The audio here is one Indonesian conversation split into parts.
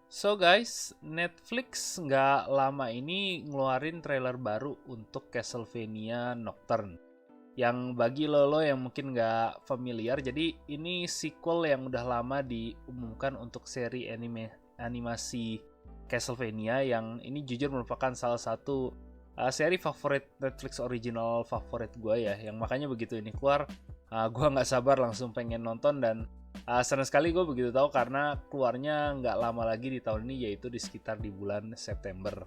So guys, Netflix nggak lama ini ngeluarin trailer baru untuk Castlevania Nocturne. Yang bagi lo yang mungkin nggak familiar, jadi ini sequel yang udah lama diumumkan untuk seri animasi Castlevania yang ini jujur merupakan salah satu seri favorit Netflix original favorit gue ya. Yang makanya begitu ini keluar, gue nggak sabar langsung pengen nonton dan senang sekali gue begitu tahu karena keluarnya nggak lama lagi di tahun ini, yaitu di sekitar di bulan September.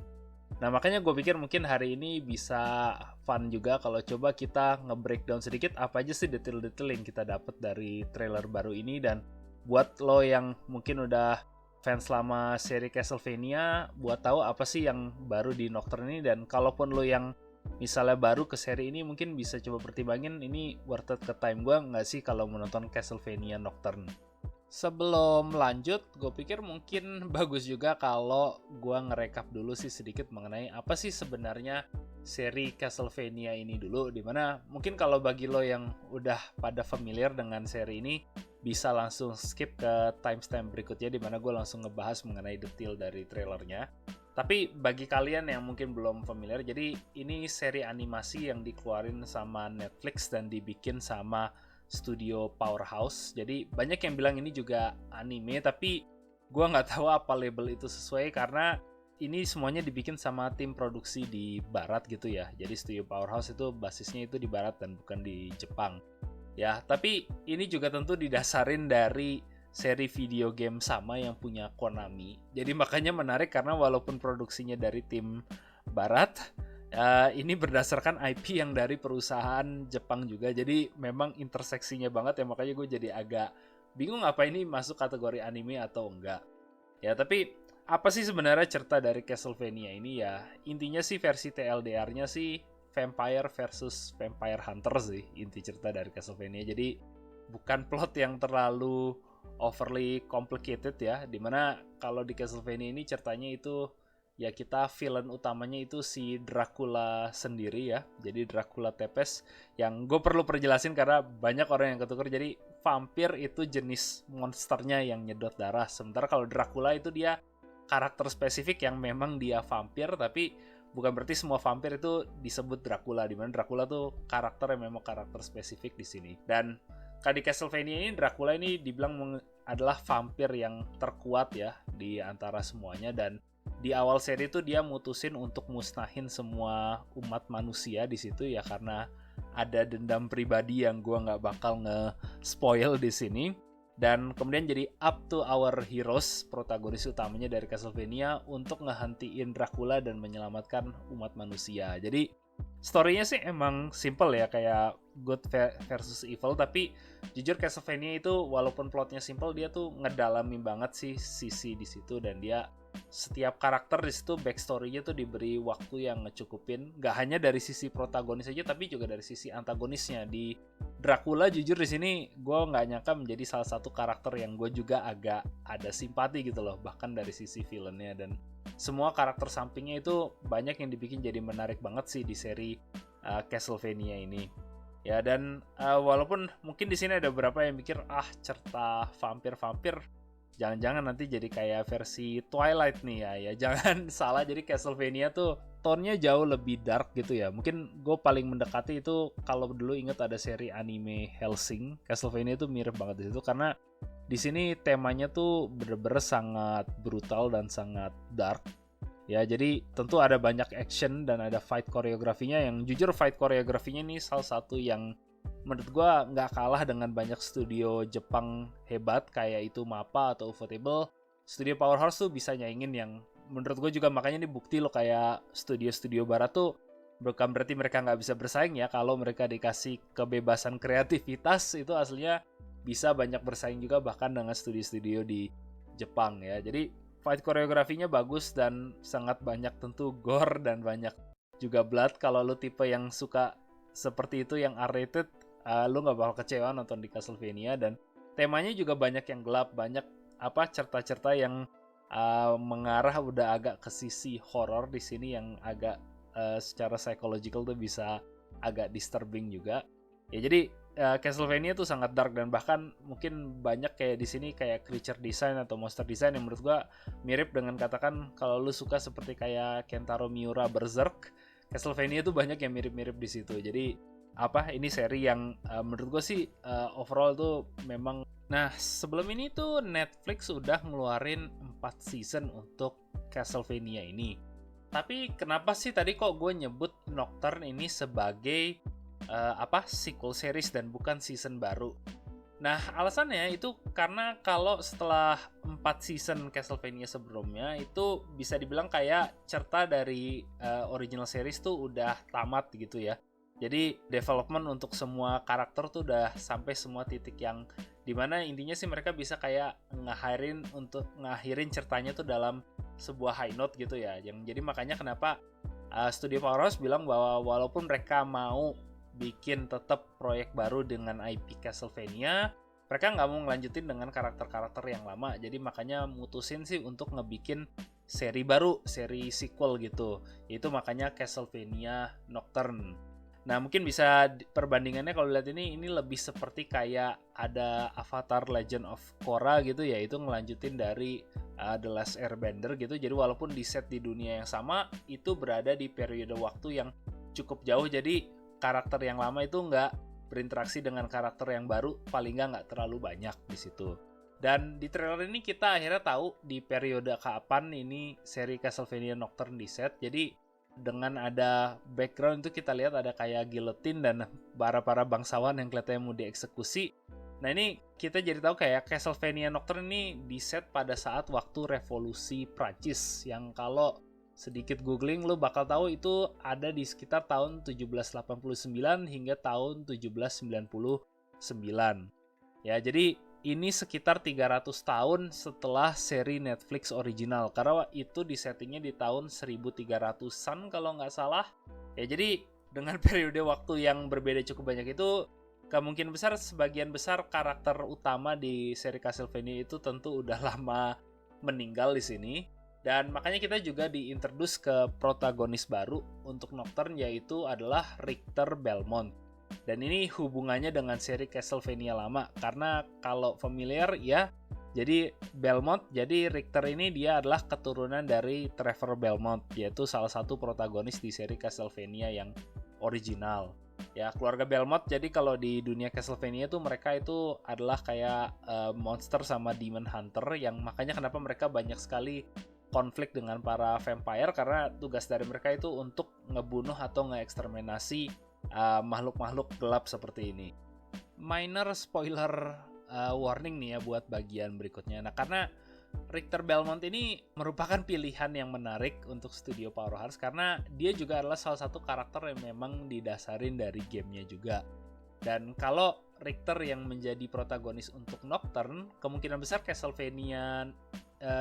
Nah makanya gue pikir mungkin hari ini bisa fun juga kalau coba kita nge-breakdown sedikit apa aja sih detail-detail yang kita dapat dari trailer baru ini. Dan buat lo yang mungkin udah fans lama seri Castlevania, buat tahu apa sih yang baru di Nocturne ini. Dan kalaupun lo yang misalnya baru ke seri ini, mungkin bisa coba pertimbangin ini worth it ke time gue nggak sih kalau menonton Castlevania Nocturne. Sebelum lanjut, gue pikir mungkin bagus juga kalau gue ngerekap dulu sih sedikit mengenai apa sih sebenarnya seri Castlevania ini dulu. Dimana mungkin kalau bagi lo yang udah pada familiar dengan seri ini, bisa langsung skip ke timestamp berikutnya dimana gue langsung ngebahas mengenai detail dari trailernya. Tapi bagi kalian yang mungkin belum familiar, jadi ini seri animasi yang dikeluarin sama Netflix dan dibikin sama studio Powerhouse. Jadi banyak yang bilang ini juga anime, tapi gue nggak tahu apa label itu sesuai karena ini semuanya dibikin sama tim produksi di Barat gitu ya. Jadi studio Powerhouse itu basisnya itu di Barat dan bukan di Jepang. Ya, tapi ini juga tentu didasarin dari seri video game sama yang punya Konami. Jadi makanya menarik karena walaupun produksinya dari tim Barat, ini berdasarkan IP yang dari perusahaan Jepang juga. Jadi memang interseksinya banget ya, makanya gue jadi agak bingung apa ini masuk kategori anime atau enggak. Ya, tapi apa sih sebenarnya cerita dari Castlevania ini ya? Intinya sih versi TLDR-nya sih Vampire versus Vampire Hunter sih inti cerita dari Castlevania. Jadi bukan plot yang terlalu overly complicated ya, dimana kalau di Castlevania ini ceritanya itu ya kita villain utamanya itu si Dracula sendiri ya. Jadi Dracula Tepes, yang gue perlu perjelasin karena banyak orang yang ketuker. Jadi vampir itu jenis monsternya yang nyedot darah, sementara kalau Dracula itu dia karakter spesifik yang memang dia vampir, tapi bukan berarti semua vampir itu disebut Dracula, dimana Dracula tuh karakter yang memang karakter spesifik di sini. Dan di Castlevania ini Dracula ini dibilang adalah vampir yang terkuat ya di antara semuanya, dan di awal seri itu dia mutusin untuk musnahin semua umat manusia di situ ya karena ada dendam pribadi yang gue nggak bakal nge-spoil di sini. Dan kemudian jadi up to our heroes, protagonis utamanya dari Castlevania, untuk ngehentiin Dracula dan menyelamatkan umat manusia. Jadi story-nya sih emang simple ya, kayak good versus evil, tapi jujur Castlevania itu walaupun plotnya simple, dia tuh ngedalami banget sih sisi di situ, dan dia setiap karakter di situ backstory-nya tuh diberi waktu yang ngecukupin, gak hanya dari sisi protagonis aja tapi juga dari sisi antagonisnya. Di Dracula jujur di sini gue nggak nyangka menjadi salah satu karakter yang gue juga agak ada simpati gitu loh, bahkan dari sisi villainnya. Dan semua karakter sampingnya itu banyak yang dibikin jadi menarik banget sih di seri Castlevania ini. Ya, dan walaupun mungkin di sini ada beberapa yang mikir cerita vampir jangan-jangan nanti jadi kayak versi Twilight nih ya jangan salah. Jadi Castlevania tuh tone-nya jauh lebih dark gitu ya. Mungkin gue paling mendekati itu kalau dulu inget ada seri anime Hellsing, Castlevania itu mirip banget di situ karena di sini temanya tuh bener-bener sangat brutal dan sangat dark. Ya, jadi tentu ada banyak action dan ada fight koreografinya yang jujur fight koreografinya nih salah satu yang menurut gue nggak kalah dengan banyak studio Jepang hebat kayak itu MAPPA atau Ufotable. Studio Powerhouse tuh bisa nyaingin, yang menurut gue juga makanya ini bukti lo kayak studio-studio barat tuh bukan berarti mereka nggak bisa bersaing ya. Kalau mereka dikasih kebebasan kreativitas itu aslinya bisa banyak bersaing juga bahkan dengan studio-studio di Jepang ya. Jadi fight koreografinya bagus dan sangat banyak tentu gore dan banyak juga blood. Kalau lo tipe yang suka seperti itu yang R-rated, lu nggak bakal kecewa nonton di Castlevania. Dan temanya juga banyak yang gelap, banyak cerita-cerita yang mengarah udah agak ke sisi horror di sini yang agak secara psychological tuh bisa agak disturbing juga. Ya jadi Castlevania tuh sangat dark, dan bahkan mungkin banyak kayak di sini kayak creature design atau monster design yang menurut gua mirip dengan, katakan kalau lu suka seperti kayak Kentaro Miura Berserk, Castlevania tuh banyak yang mirip-mirip di situ. Jadi ini seri yang menurut gua sih overall tuh memang. Nah, sebelum ini tuh Netflix udah ngeluarin 4 season untuk Castlevania ini. Tapi kenapa sih tadi kok gue nyebut Nocturne ini sebagai sequel series dan bukan season baru? Nah, alasannya itu karena kalau setelah 4 season Castlevania sebelumnya itu bisa dibilang kayak cerita dari original series tuh udah tamat gitu ya. Jadi development untuk semua karakter tuh udah sampai semua titik yang dimana intinya sih mereka bisa kayak ngakhirin ceritanya tuh dalam sebuah high note gitu ya. Jadi makanya kenapa Studio Powerhouse bilang bahwa walaupun mereka mau bikin tetap proyek baru dengan IP Castlevania, mereka nggak mau ngelanjutin dengan karakter-karakter yang lama. Jadi makanya mutusin sih untuk ngebikin seri baru, seri sequel gitu. Itu makanya Castlevania Nocturne. Nah, mungkin bisa perbandingannya kalau lihat ini lebih seperti kayak ada Avatar Legend of Korra gitu ya, itu ngelanjutin dari The Last Airbender gitu. Jadi walaupun di set di dunia yang sama, itu berada di periode waktu yang cukup jauh. Jadi karakter yang lama itu nggak berinteraksi dengan karakter yang baru, paling nggak terlalu banyak di situ. Dan di trailer ini kita akhirnya tahu di periode kapan ini seri Castlevania Nocturne di set. Jadi dengan ada background itu kita lihat ada kayak giletin dan para bangsawan yang kelihatannya mau dieksekusi. Nah, ini kita jadi tahu kayak Castlevania Nocturne ini di set pada saat waktu revolusi Prancis, yang kalau sedikit googling lo bakal tahu itu ada di sekitar tahun 1789 hingga tahun 1799. Ya, jadi ini sekitar 300 tahun setelah seri Netflix original, karena itu disettingnya di tahun 1300-an kalau nggak salah. Ya, jadi dengan periode waktu yang berbeda cukup banyak itu, kemungkinan besar sebagian besar karakter utama di seri Castlevania itu tentu udah lama meninggal di sini. Dan makanya kita juga diintroduce ke protagonis baru untuk Nocturne, yaitu adalah Richter Belmont. Dan ini hubungannya dengan seri Castlevania lama, karena kalau familiar ya, jadi Belmont, jadi Richter ini dia adalah keturunan dari Trevor Belmont, yaitu salah satu protagonis di seri Castlevania yang original. Ya, keluarga Belmont, jadi kalau di dunia Castlevania tuh mereka itu adalah kayak monster sama demon hunter, yang makanya kenapa mereka banyak sekali konflik dengan para vampire, karena tugas dari mereka itu untuk ngebunuh atau ngeeksterminasi makhluk-makhluk gelap seperti ini. Minor spoiler warning nih ya buat bagian berikutnya. Nah, karena Richter Belmont ini merupakan pilihan yang menarik untuk Studio Powerhouse karena dia juga adalah salah satu karakter yang memang didasarin dari gamenya juga. Dan kalau Richter yang menjadi protagonis untuk Nocturne, kemungkinan besar Castlevania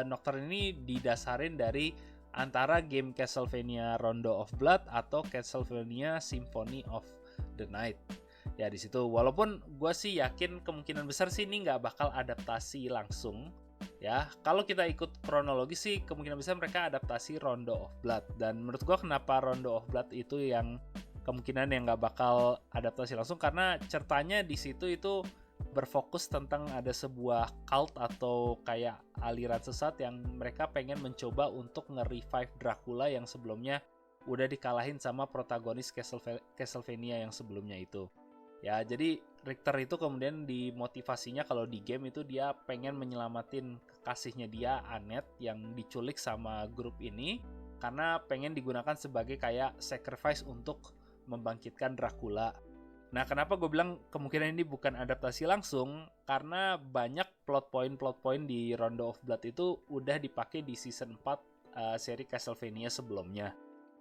Nocturne ini didasarin dari antara game Castlevania Rondo of Blood atau Castlevania Symphony of the Night. Ya, di situ walaupun gue sih yakin kemungkinan besar sih ini nggak bakal adaptasi langsung. Ya, kalau kita ikut kronologi sih kemungkinan besar mereka adaptasi Rondo of Blood. Dan menurut gue kenapa Rondo of Blood itu yang kemungkinan yang nggak bakal adaptasi langsung, karena ceritanya di situ itu berfokus tentang ada sebuah cult atau kayak aliran sesat yang mereka pengen mencoba untuk nge-revive Dracula yang sebelumnya udah dikalahin sama protagonis Castlevania yang sebelumnya itu. Ya, jadi Richter itu kemudian dimotivasinya kalau di game itu dia pengen menyelamatin kekasihnya dia, Annette, yang diculik sama grup ini karena pengen digunakan sebagai kayak sacrifice untuk membangkitkan Dracula. Nah, kenapa gue bilang kemungkinan ini bukan adaptasi langsung? Karena banyak plot point di Rondo of Blood itu udah dipakai di season 4 seri Castlevania sebelumnya.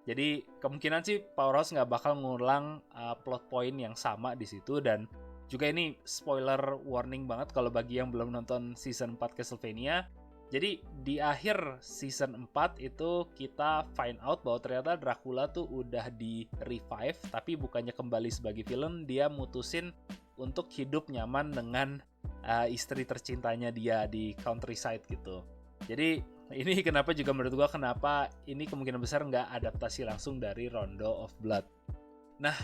Jadi kemungkinan sih Powerhouse nggak bakal ngulang plot point yang sama di situ. Dan juga ini spoiler warning banget kalau bagi yang belum nonton season 4 Castlevania. Jadi di akhir season 4 itu kita find out bahwa ternyata Dracula tuh udah di revive, tapi bukannya kembali sebagai villain, dia mutusin untuk hidup nyaman dengan istri tercintanya dia di countryside gitu. Jadi ini kenapa juga menurut gua kenapa ini kemungkinan besar nggak adaptasi langsung dari Rondo of Blood. Nah,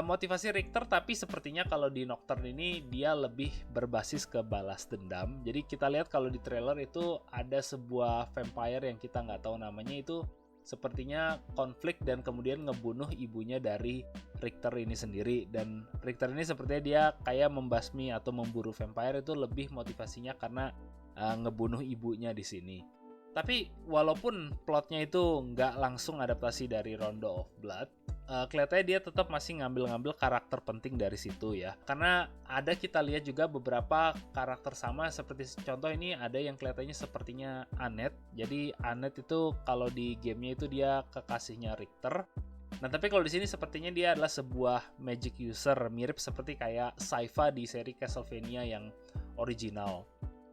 motivasi Richter tapi sepertinya kalau di Nocturne ini dia lebih berbasis ke balas dendam. Jadi kita lihat kalau di trailer itu ada sebuah vampire yang kita nggak tahu namanya, itu sepertinya konflik dan kemudian ngebunuh ibunya dari Richter ini sendiri. Dan Richter ini sepertinya dia kayak membasmi atau memburu vampire itu lebih motivasinya karena ngebunuh ibunya di sini. Tapi walaupun plotnya itu nggak langsung adaptasi dari Rondo of Blood, kelihatannya dia tetap masih ngambil-ngambil karakter penting dari situ ya. Karena ada kita lihat juga beberapa karakter sama, seperti contoh ini ada yang kelihatannya sepertinya Annette. Jadi Annette itu kalau di gamenya itu dia kekasihnya Richter. Nah tapi kalau di sini sepertinya dia adalah sebuah magic user, mirip seperti kayak Sypha di seri Castlevania yang original.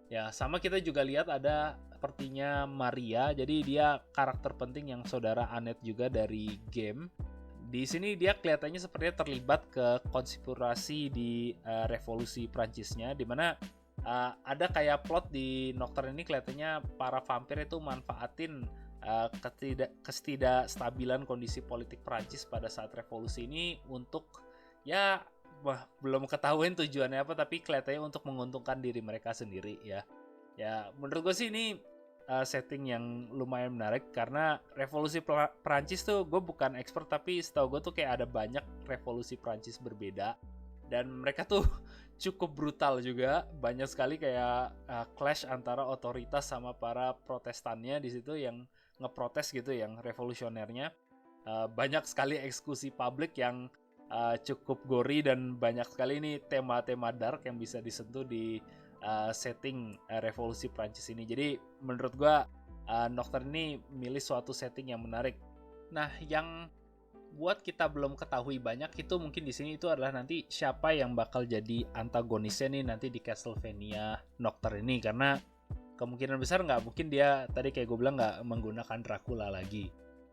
Ya, sama kita juga lihat ada sepertinya Maria, jadi dia karakter penting yang saudara Annette juga dari game. Di sini dia kelihatannya sepertinya terlibat ke konspirasi di revolusi Prancisnya, dimana ada kayak plot di Nocturne ini kelihatannya para vampir itu manfaatin ketidakstabilan kondisi politik Prancis pada saat revolusi ini untuk ya belum ketahuan tujuannya apa, tapi kelihatannya untuk menguntungkan diri mereka sendiri ya. Ya menurut gue sih ini setting yang lumayan menarik karena revolusi Prancis tuh gue bukan expert, tapi setahu gue tuh kayak ada banyak revolusi Prancis berbeda dan mereka tuh cukup brutal juga, banyak sekali kayak clash antara otoritas sama para protestannya di situ yang ngeprotes gitu, yang revolusionernya. Banyak sekali eksekusi publik yang cukup gory dan banyak sekali ini tema-tema dark yang bisa disentuh di setting revolusi Prancis ini. Jadi menurut gua Nocturne ini milih suatu setting yang menarik. Nah, yang buat kita belum ketahui banyak itu mungkin di sini itu adalah nanti siapa yang bakal jadi antagonisnya nih nanti di Castlevania Nocturne ini, karena kemungkinan besar nggak mungkin dia tadi kayak gue bilang nggak menggunakan Dracula lagi.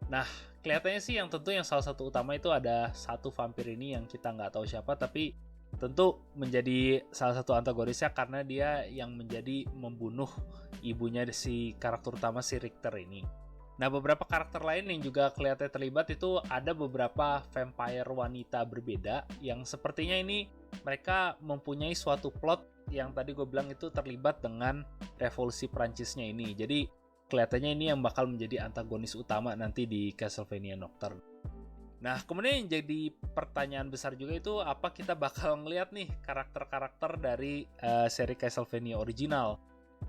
Nah, kelihatannya sih yang tentu yang salah satu utama itu ada satu vampir ini yang kita nggak tahu siapa, tapi tentu menjadi salah satu antagonisnya karena dia yang menjadi membunuh ibunya si karakter utama si Richter ini. Nah, beberapa karakter lain yang juga kelihatan terlibat itu ada beberapa vampire wanita berbeda yang sepertinya ini mereka mempunyai suatu plot yang tadi gue bilang itu terlibat dengan revolusi Prancisnya ini. Jadi kelihatannya ini yang bakal menjadi antagonis utama nanti di Castlevania Nocturne. Nah, kemudian yang jadi pertanyaan besar juga itu apa kita bakal ngeliat nih karakter-karakter dari seri Castlevania original.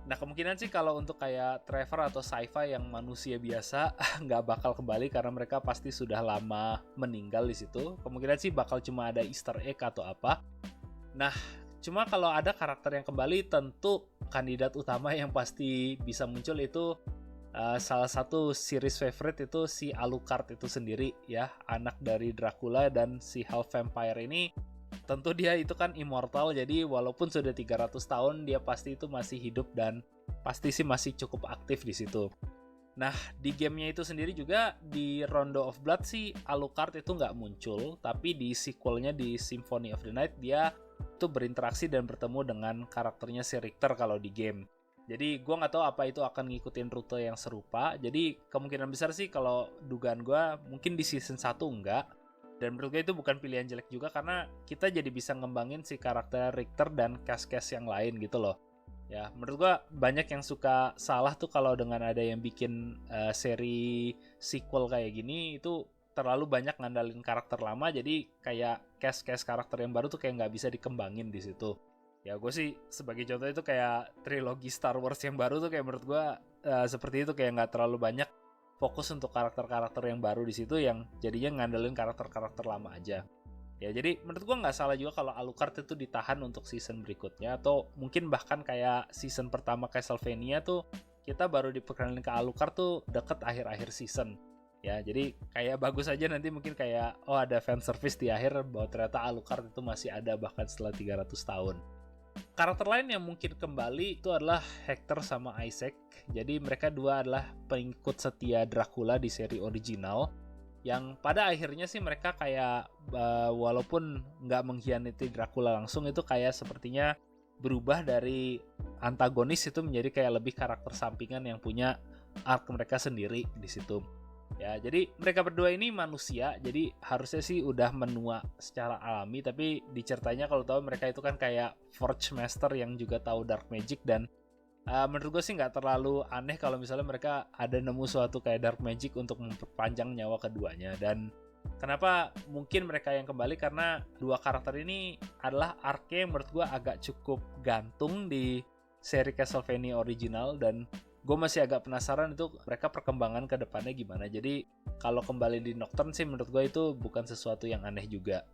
Nah, kemungkinan sih kalau untuk kayak Trevor atau Sypha yang manusia biasa nggak bakal kembali karena mereka pasti sudah lama meninggal di situ. Kemungkinan sih bakal cuma ada Easter egg atau apa. Nah, cuma kalau ada karakter yang kembali, tentu kandidat utama yang pasti bisa muncul itu salah satu series favorite itu si Alucard itu sendiri ya, anak dari Dracula dan si half vampire ini. Tentu dia itu kan immortal, jadi walaupun sudah 300 tahun dia pasti itu masih hidup dan pasti sih masih cukup aktif di situ. Nah, di gamenya itu sendiri juga di Rondo of Blood sih Alucard itu nggak muncul, tapi di sequelnya di Symphony of the Night dia itu berinteraksi dan bertemu dengan karakternya si Richter kalau di game. Jadi gue nggak tahu apa itu akan ngikutin rute yang serupa. Jadi kemungkinan besar sih kalau dugaan gue mungkin di season 1 enggak. Dan menurut gue itu bukan pilihan jelek juga karena kita jadi bisa ngembangin si karakter Richter dan cast-cast yang lain gitu loh. Ya, menurut gue banyak yang suka salah tuh kalau dengan ada yang bikin seri sequel kayak gini itu terlalu banyak ngandalin karakter lama, jadi kayak cast karakter yang baru tuh kayak nggak bisa dikembangin di situ. Ya gue sih sebagai contoh itu kayak trilogi Star Wars yang baru tuh kayak menurut gue seperti itu, kayak nggak terlalu banyak fokus untuk karakter-karakter yang baru di situ yang jadinya ngandelin karakter-karakter lama aja. Ya jadi menurut gue nggak salah juga kalau Alucard itu ditahan untuk season berikutnya, atau mungkin bahkan kayak season pertama Castlevania tuh kita baru diperkenalkan ke Alucard tuh deket akhir-akhir season. Ya jadi kayak bagus aja nanti mungkin kayak ada fan service di akhir bahwa ternyata Alucard itu masih ada bahkan setelah 300 tahun. Karakter lain yang mungkin kembali itu adalah Hector sama Isaac. Jadi mereka dua adalah pengikut setia Dracula di seri original, yang pada akhirnya sih mereka kayak walaupun nggak mengkhianati Dracula langsung, itu kayak sepertinya berubah dari antagonis itu menjadi kayak lebih karakter sampingan yang punya arc mereka sendiri di situ. Ya, jadi mereka berdua ini manusia, jadi harusnya sih udah menua secara alami, tapi diceritanya kalau tahu mereka itu kan kayak Forge Master yang juga tahu Dark Magic, dan menurut gue sih nggak terlalu aneh kalau misalnya mereka ada nemu suatu kayak Dark Magic untuk memperpanjang nyawa keduanya. Dan kenapa mungkin mereka yang kembali, karena dua karakter ini adalah arc yang menurut gue agak cukup gantung di seri Castlevania original, dan gue masih agak penasaran itu mereka perkembangan ke depannya gimana. Jadi kalau kembali di Nocturne sih menurut gue itu bukan sesuatu yang aneh juga.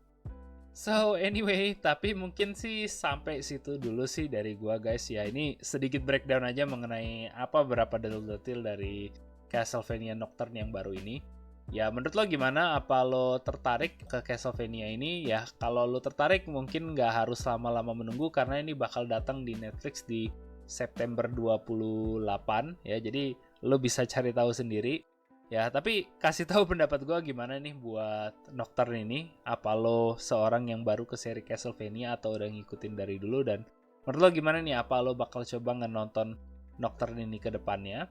So anyway, tapi mungkin sih sampai situ dulu sih dari gua guys ya. Ini sedikit breakdown aja mengenai apa beberapa detail dari Castlevania Nocturne yang baru ini. Ya menurut lo gimana? Apa lo tertarik ke Castlevania ini? Ya kalau lo tertarik mungkin nggak harus lama-lama menunggu, karena ini bakal datang di Netflix di September 28 ya. Jadi lo bisa cari tahu sendiri. Ya, tapi kasih tahu pendapat gue gimana nih buat Nocturne ini. Apa lo seorang yang baru ke seri Castlevania atau udah ngikutin dari dulu? Dan menurut lo gimana nih? Apa lo bakal coba nonton Nocturne ini ke depannya?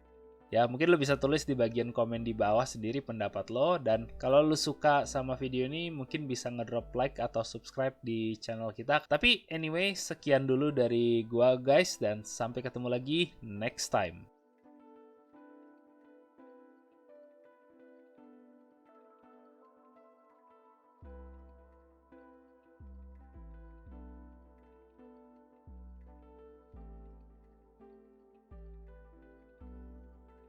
Ya, mungkin lo bisa tulis di bagian komen di bawah sendiri pendapat lo. Dan kalau lo suka sama video ini, mungkin bisa ngedrop like atau subscribe di channel kita. Tapi anyway, sekian dulu dari gua guys, dan sampai ketemu lagi next time.